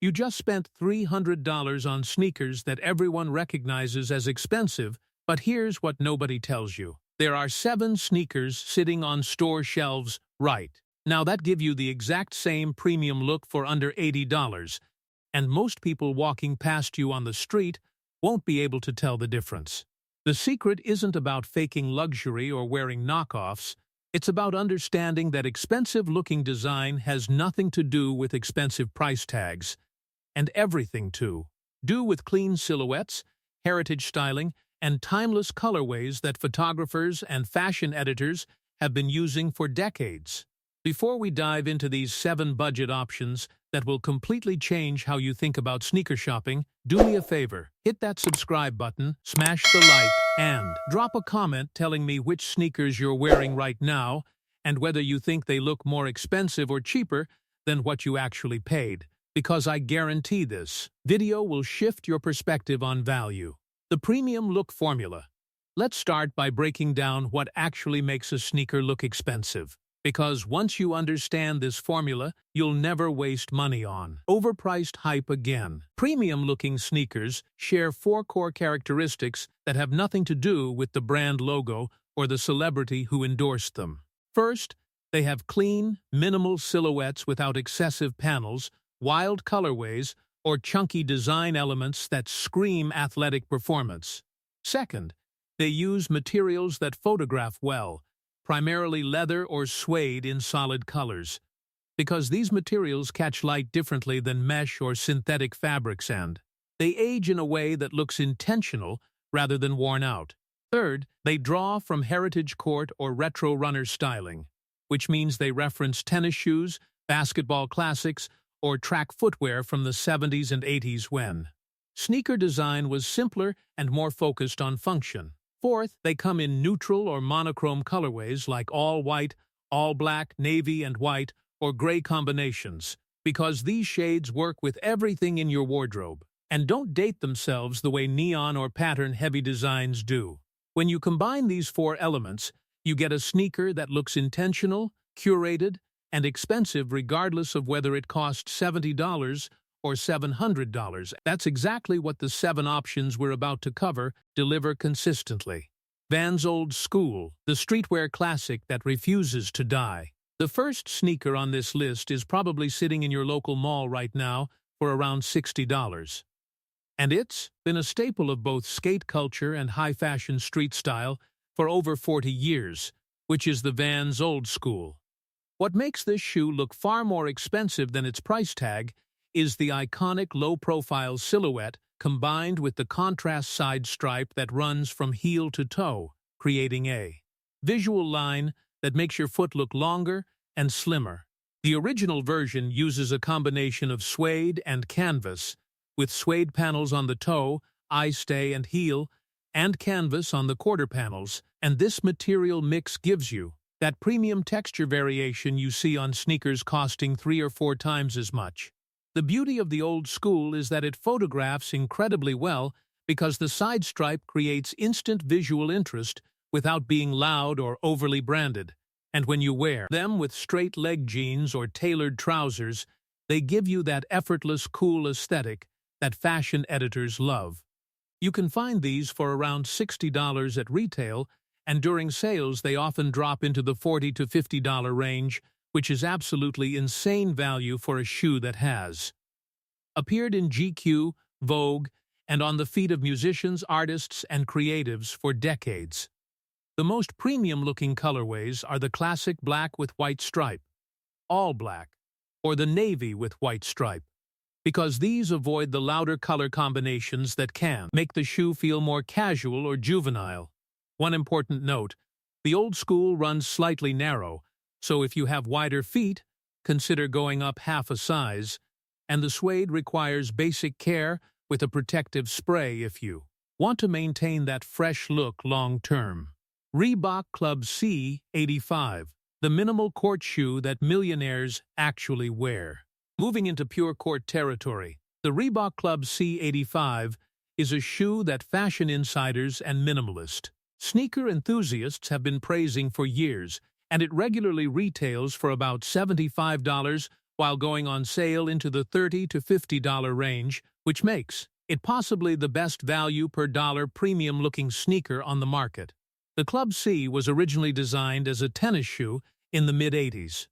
You just spent $300 on sneakers that everyone recognizes as expensive, but here's what nobody tells you. There are 7 sneakers sitting on store shelves right now that give you the exact same premium look for under $80, and most people walking past you on the street won't be able to tell the difference. The secret isn't about faking luxury or wearing knockoffs. It's about understanding that expensive-looking design has nothing to do with expensive price tags, and everything to do with clean silhouettes, heritage styling, and timeless colorways that photographers and fashion editors have been using for decades. Before we dive into these 7 budget options that will completely change how you think about sneaker shopping, do me a favor, hit that subscribe button, smash the like, and drop a comment telling me which sneakers you're wearing right now and whether you think they look more expensive or cheaper than what you actually paid, because I guarantee this video will shift your perspective on value. The premium look formula. Let's start by breaking down what actually makes a sneaker look expensive. Because once you understand this formula, you'll never waste money on overpriced hype again. Premium-looking sneakers share 4 core characteristics that have nothing to do with the brand logo or the celebrity who endorsed them. First, they have clean, minimal silhouettes without excessive panels, wild colorways, or chunky design elements that scream athletic performance. Second, they use materials that photograph well, primarily leather or suede in solid colors, because these materials catch light differently than mesh or synthetic fabrics, and they age in a way that looks intentional rather than worn out. Third, they draw from heritage court or retro runner styling, which means they reference tennis shoes, basketball classics, or track footwear from the 70s and 80s when sneaker design was simpler and more focused on function. Fourth, they come in neutral or monochrome colorways like all white, all black, navy and white, or gray combinations, because these shades work with everything in your wardrobe and don't date themselves the way neon or pattern-heavy designs do. When you combine these 4 elements, you get a sneaker that looks intentional, curated, and expensive regardless of whether it costs $70 or $700. That's exactly what the 7 options we're about to cover deliver consistently. Vans Old School, the streetwear classic that refuses to die. The first sneaker on this list is probably sitting in your local mall right now for around $60. And it's been a staple of both skate culture and high-fashion street style for over 40 years, which is the Vans Old School. What makes this shoe look far more expensive than its price tag is the iconic low-profile silhouette combined with the contrast side stripe that runs from heel to toe, creating a visual line that makes your foot look longer and slimmer. The original version uses a combination of suede and canvas, with suede panels on the toe, eye stay and heel, and canvas on the quarter panels, and this material mix gives you that premium texture variation you see on sneakers costing 3 or 4 times as much. The beauty of the Old School is that it photographs incredibly well because the side stripe creates instant visual interest without being loud or overly branded. And when you wear them with straight leg jeans or tailored trousers, they give you that effortless, cool aesthetic that fashion editors love. You can find these for around $60 at retail, and during sales they often drop into the $40 to $50 range, which is absolutely insane value for a shoe that has appeared in GQ, Vogue, and on the feet of musicians, artists, and creatives for decades. The most premium-looking colorways are the classic black with white stripe, all black, or the navy with white stripe, because these avoid the louder color combinations that can make the shoe feel more casual or juvenile. One important note, the Old School runs slightly narrow, so if you have wider feet, consider going up half a size, and the suede requires basic care with a protective spray if you want to maintain that fresh look long-term. Reebok Club C85, the minimal court shoe that millionaires actually wear. Moving into pure court territory, the Reebok Club C85 is a shoe that fashion insiders and minimalist sneaker enthusiasts have been praising for years, and it regularly retails for about $75 while going on sale into the $30 to $50 range, which makes it possibly the best value per dollar premium-looking sneaker on the market. The Club C was originally designed as a tennis shoe in the mid-80s,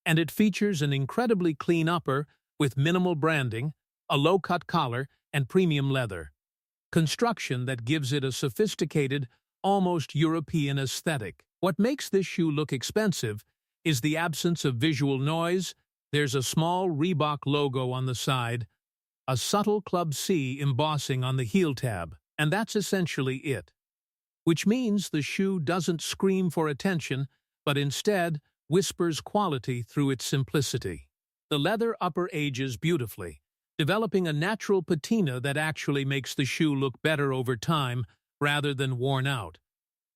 and it features an incredibly clean upper with minimal branding, a low-cut collar, and premium leather. Construction that gives it a sophisticated, almost European aesthetic. What makes this shoe look expensive is the absence of visual noise. There's a small Reebok logo on the side, a subtle Club C embossing on the heel tab, and that's essentially it. Which means the shoe doesn't scream for attention, but instead whispers quality through its simplicity. The leather upper ages beautifully, developing a natural patina that actually makes the shoe look better over time rather than worn out.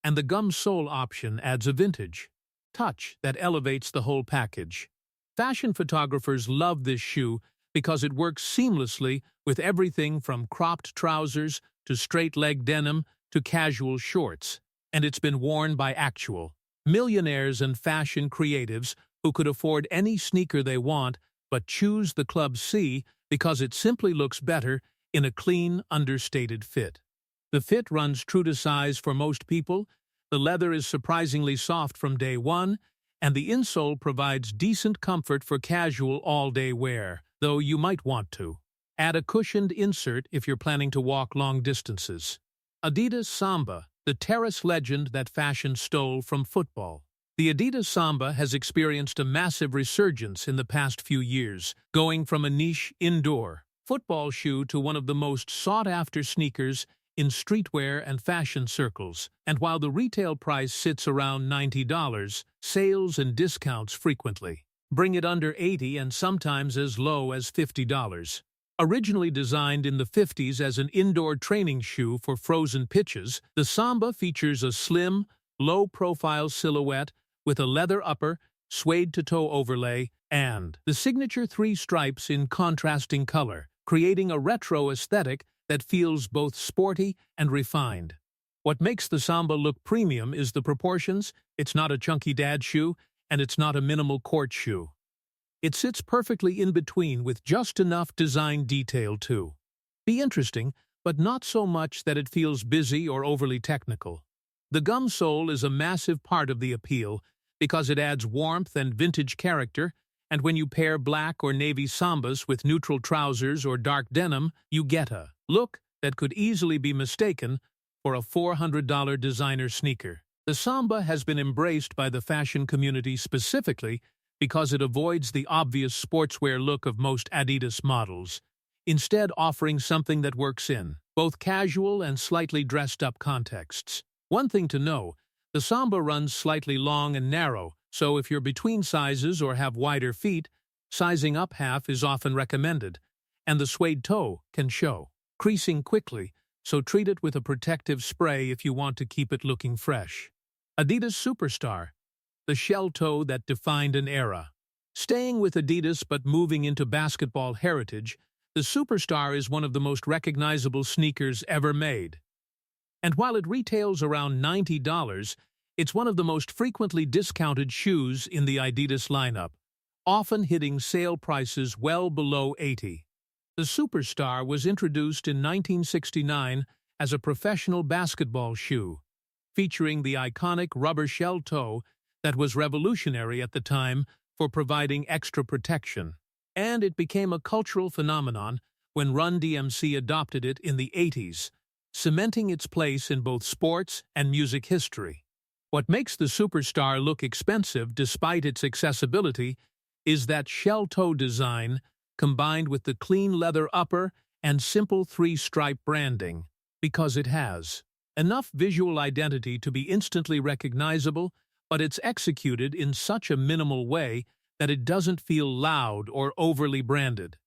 And the gum sole option adds a vintage touch that elevates the whole package. Fashion photographers love this shoe because it works seamlessly with everything from cropped trousers to straight-leg denim to casual shorts, and it's been worn by actual millionaires and fashion creatives who could afford any sneaker they want but choose the Club C because it simply looks better in a clean, understated fit. The fit runs true to size for most people, the leather is surprisingly soft from day one, and the insole provides decent comfort for casual all-day wear, though you might want to add a cushioned insert if you're planning to walk long distances. Adidas Samba, the terrace legend that fashion stole from football. The Adidas Samba has experienced a massive resurgence in the past few years, going from a niche indoor football shoe to one of the most sought-after sneakers in streetwear and fashion circles. And while the retail price sits around $90, sales and discounts frequently bring it under $80 and sometimes as low as $50. Originally designed in the 50s as an indoor training shoe for frozen pitches, the Samba features a slim, low-profile silhouette with a leather upper, suede-to-toe overlay, and the signature 3 stripes in contrasting color, creating a retro aesthetic that feels both sporty and refined. What makes the Samba look premium is the proportions. It's not a chunky dad shoe, and it's not a minimal court shoe. It sits perfectly in between with just enough design detail to be interesting, but not so much that it feels busy or overly technical. The gum sole is a massive part of the appeal because it adds warmth and vintage character, and when you pair black or navy Sambas with neutral trousers or dark denim, you get a look that could easily be mistaken for a $400 designer sneaker. The Samba has been embraced by the fashion community specifically because it avoids the obvious sportswear look of most Adidas models, instead offering something that works in both casual and slightly dressed-up contexts. One thing to know, the Samba runs slightly long and narrow, so if you're between sizes or have wider feet, sizing up half is often recommended, and the suede toe can show creasing quickly, so treat it with a protective spray if you want to keep it looking fresh. Adidas Superstar, the shell toe that defined an era. Staying with Adidas but moving into basketball heritage, the Superstar is one of the most recognizable sneakers ever made. And while it retails around $90, it's one of the most frequently discounted shoes in the Adidas lineup, often hitting sale prices well below $80. The Superstar was introduced in 1969 as a professional basketball shoe, featuring the iconic rubber shell toe that was revolutionary at the time for providing extra protection. And it became a cultural phenomenon when Run DMC adopted it in the 80s, cementing its place in both sports and music history. What makes the Superstar look expensive despite its accessibility is that shell toe design combined with the clean leather upper and simple 3-stripe branding, because it has enough visual identity to be instantly recognizable, but it's executed in such a minimal way that it doesn't feel loud or overly branded.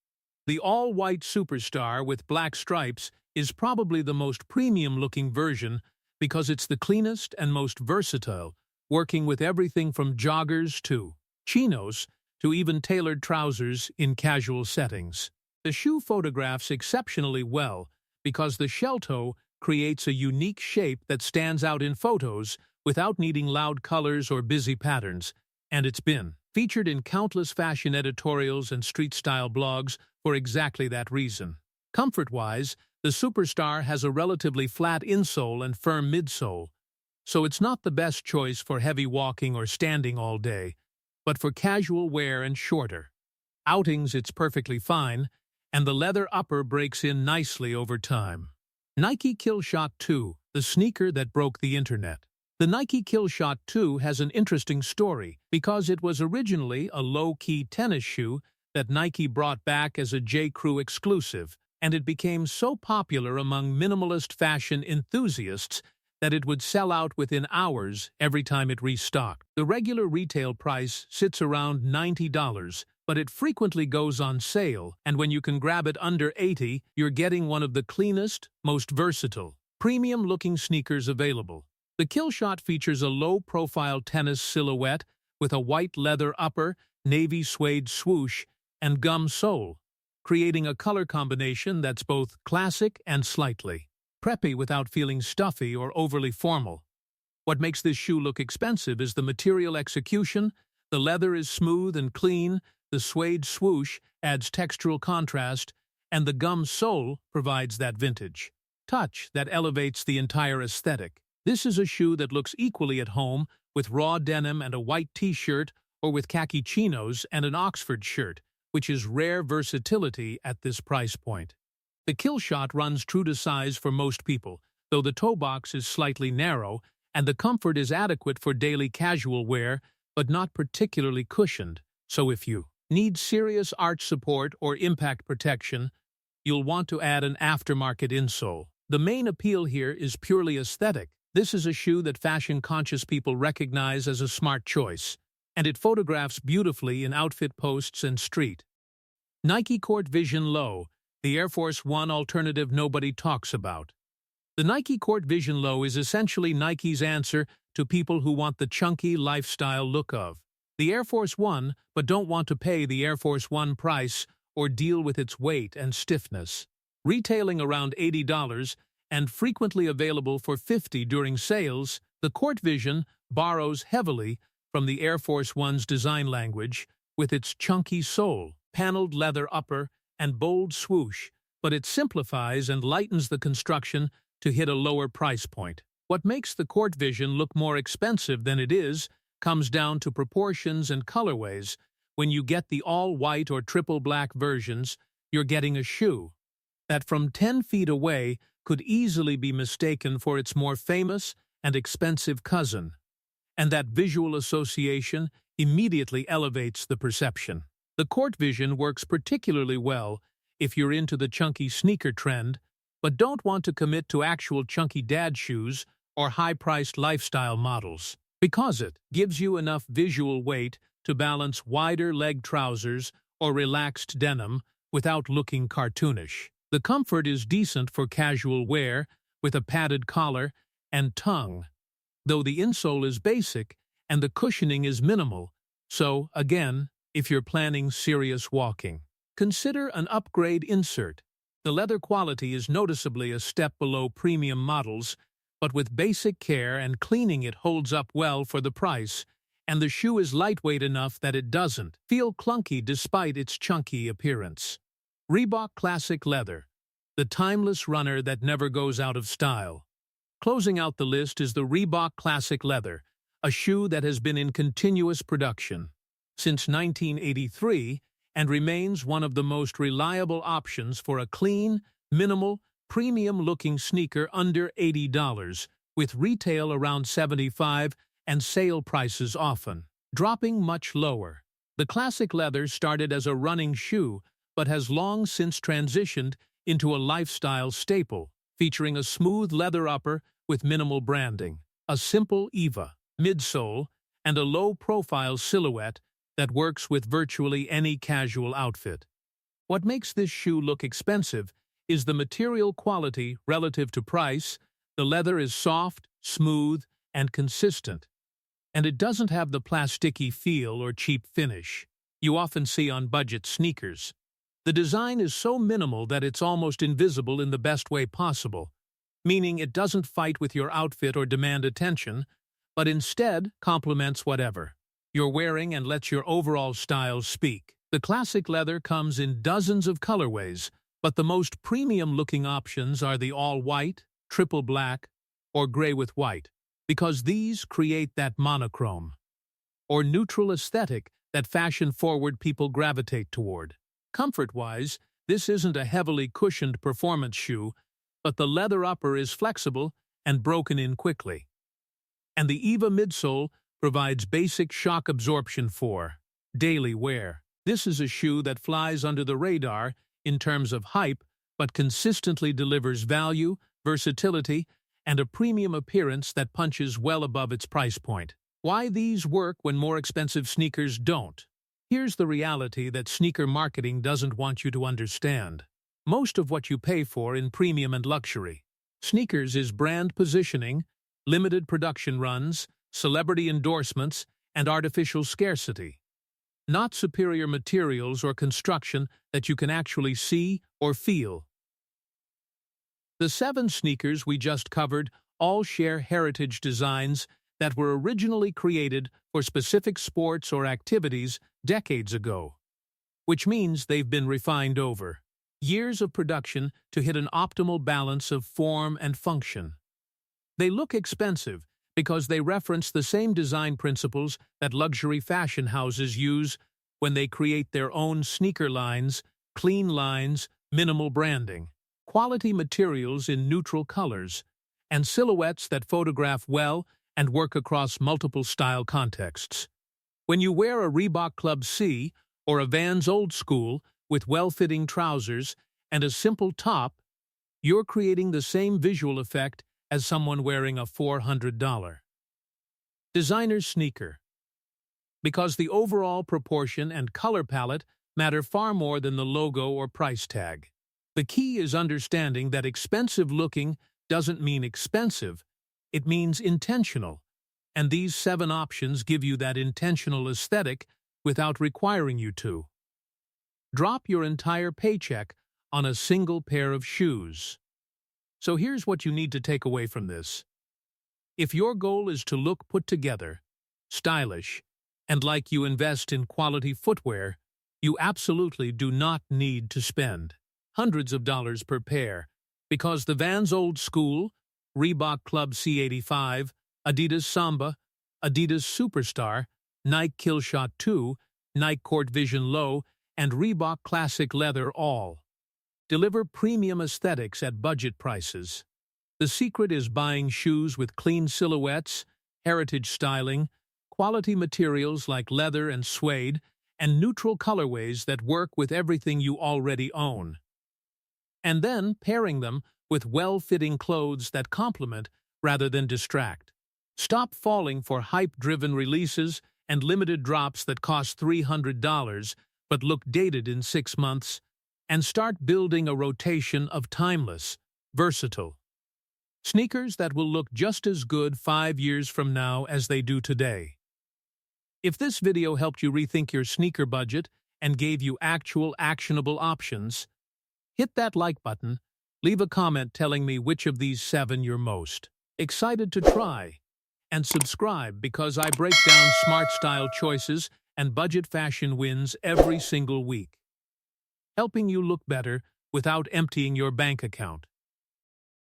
The all-white Superstar with black stripes is probably the most premium-looking version because it's the cleanest and most versatile, working with everything from joggers to chinos to even tailored trousers in casual settings. The shoe photographs exceptionally well because the shell toe creates a unique shape that stands out in photos without needing loud colors or busy patterns, and it's been featured in countless fashion editorials and street-style blogs for exactly that reason. Comfort-wise, the Superstar has a relatively flat insole and firm midsole, so it's not the best choice for heavy walking or standing all day, but for casual wear and shorter outings it's perfectly fine, and the leather upper breaks in nicely over time. Nike Killshot 2, the sneaker that broke the internet. The Nike Killshot 2 has an interesting story because it was originally a low-key tennis shoe that Nike brought back as a J.Crew exclusive, and it became so popular among minimalist fashion enthusiasts that it would sell out within hours every time it restocked. The regular retail price sits around $90, but it frequently goes on sale, and when you can grab it under $80, you're getting one of the cleanest, most versatile, premium-looking sneakers available. The Killshot features a low-profile tennis silhouette with a white leather upper, navy suede swoosh, and gum sole, creating a color combination that's both classic and slightly preppy without feeling stuffy or overly formal. What makes this shoe look expensive is the material execution. The leather is smooth and clean, the suede swoosh adds textural contrast, and the gum sole provides that vintage touch that elevates the entire aesthetic. This is a shoe that looks equally at home with raw denim and a white t-shirt, or with khaki chinos and an Oxford shirt, which is rare versatility at this price point. The Killshot runs true to size for most people, though the toe box is slightly narrow, and the comfort is adequate for daily casual wear, but not particularly cushioned. So if you need serious arch support or impact protection, you'll want to add an aftermarket insole. The main appeal here is purely aesthetic. This is a shoe that fashion-conscious people recognize as a smart choice, and it photographs beautifully in outfit posts and street. Nike Court Vision Low, the Air Force One alternative nobody talks about. The Nike Court Vision Low is essentially Nike's answer to people who want the chunky lifestyle look of the Air Force One but don't want to pay the Air Force One price or deal with its weight and stiffness. Retailing around $80 and frequently available for $50 during sales, the Court Vision borrows heavily from the Air Force One's design language with its chunky sole, paneled leather upper, and bold swoosh, but it simplifies and lightens the construction to hit a lower price point. What makes the Court Vision look more expensive than it is comes down to proportions and colorways. When you get the all-white or triple-black versions, you're getting a shoe that from 10 feet away could easily be mistaken for its more famous and expensive cousin, and that visual association immediately elevates the perception. The Court Vision works particularly well if you're into the chunky sneaker trend, but don't want to commit to actual chunky dad shoes or high-priced lifestyle models, because it gives you enough visual weight to balance wider leg trousers or relaxed denim without looking cartoonish. The comfort is decent for casual wear with a padded collar and tongue, though the insole is basic and the cushioning is minimal, so, again, if you're planning serious walking, consider an upgrade insert. The leather quality is noticeably a step below premium models, but with basic care and cleaning it holds up well for the price, and the shoe is lightweight enough that it doesn't feel clunky despite its chunky appearance. Reebok Classic Leather, the timeless runner that never goes out of style. Closing out the list is the Reebok Classic Leather, a shoe that has been in continuous production since 1983 and remains one of the most reliable options for a clean, minimal, premium-looking sneaker under $80, with retail around $75 and sale prices often dropping much lower. The Classic Leather started as a running shoe but has long since transitioned into a lifestyle staple, featuring a smooth leather upper with minimal branding, a simple EVA midsole, and a low-profile silhouette that works with virtually any casual outfit. What makes this shoe look expensive is the material quality relative to price. The leather is soft, smooth, and consistent, and it doesn't have the plasticky feel or cheap finish you often see on budget sneakers. The design is so minimal that it's almost invisible in the best way possible, meaning it doesn't fight with your outfit or demand attention, but instead complements whatever you're wearing and lets your overall style speak. The classic leather comes in dozens of colorways, but the most premium-looking options are the all-white, triple black, or gray with white, because these create that monochrome, or neutral aesthetic that fashion-forward people gravitate toward. Comfort-wise, this isn't a heavily cushioned performance shoe, but the leather upper is flexible and broken in quickly. And the EVA midsole provides basic shock absorption for daily wear. This is a shoe that flies under the radar in terms of hype, but consistently delivers value, versatility, and a premium appearance that punches well above its price point. Why these work when more expensive sneakers don't? Here's the reality that sneaker marketing doesn't want you to understand. Most of what you pay for in premium and luxury sneakers is brand positioning, limited production runs, celebrity endorsements, and artificial scarcity, not superior materials or construction that you can actually see or feel. The 7 sneakers we just covered all share heritage designs that were originally created for specific sports or activities decades ago, which means they've been refined over years of production to hit an optimal balance of form and function. They look expensive because they reference the same design principles that luxury fashion houses use when they create their own sneaker lines: clean lines, minimal branding, quality materials in neutral colors, and silhouettes that photograph well and work across multiple style contexts. When you wear a Reebok Club C or a Vans Old School with well-fitting trousers and a simple top, you're creating the same visual effect as someone wearing a $400 designer sneaker, because the overall proportion and color palette matter far more than the logo or price tag. The key is understanding that expensive looking doesn't mean expensive, it means intentional, and these 7 options give you that intentional aesthetic without requiring you to drop your entire paycheck on a single pair of shoes. So here's what you need to take away from this. If your goal is to look put together, stylish, and like you invest in quality footwear, you absolutely do not need to spend hundreds of dollars per pair, because the Vans Old School, Reebok Club C85, Adidas Samba, Adidas Superstar, Nike Killshot 2, Nike Court Vision Low, and Reebok Classic Leather all deliver premium aesthetics at budget prices. The secret is buying shoes with clean silhouettes, heritage styling, quality materials like leather and suede, and neutral colorways that work with everything you already own. And then pairing them with well-fitting clothes that complement rather than distract. Stop falling for hype-driven releases and limited drops that cost $300 but look dated in 6 months, and start building a rotation of timeless, versatile sneakers that will look just as good 5 years from now as they do today. If this video helped you rethink your sneaker budget and gave you actual actionable options, hit that like button, leave a comment telling me which of these 7 you're most excited to try, and subscribe because I break down smart style choices and budget fashion wins every single week, helping you look better without emptying your bank account.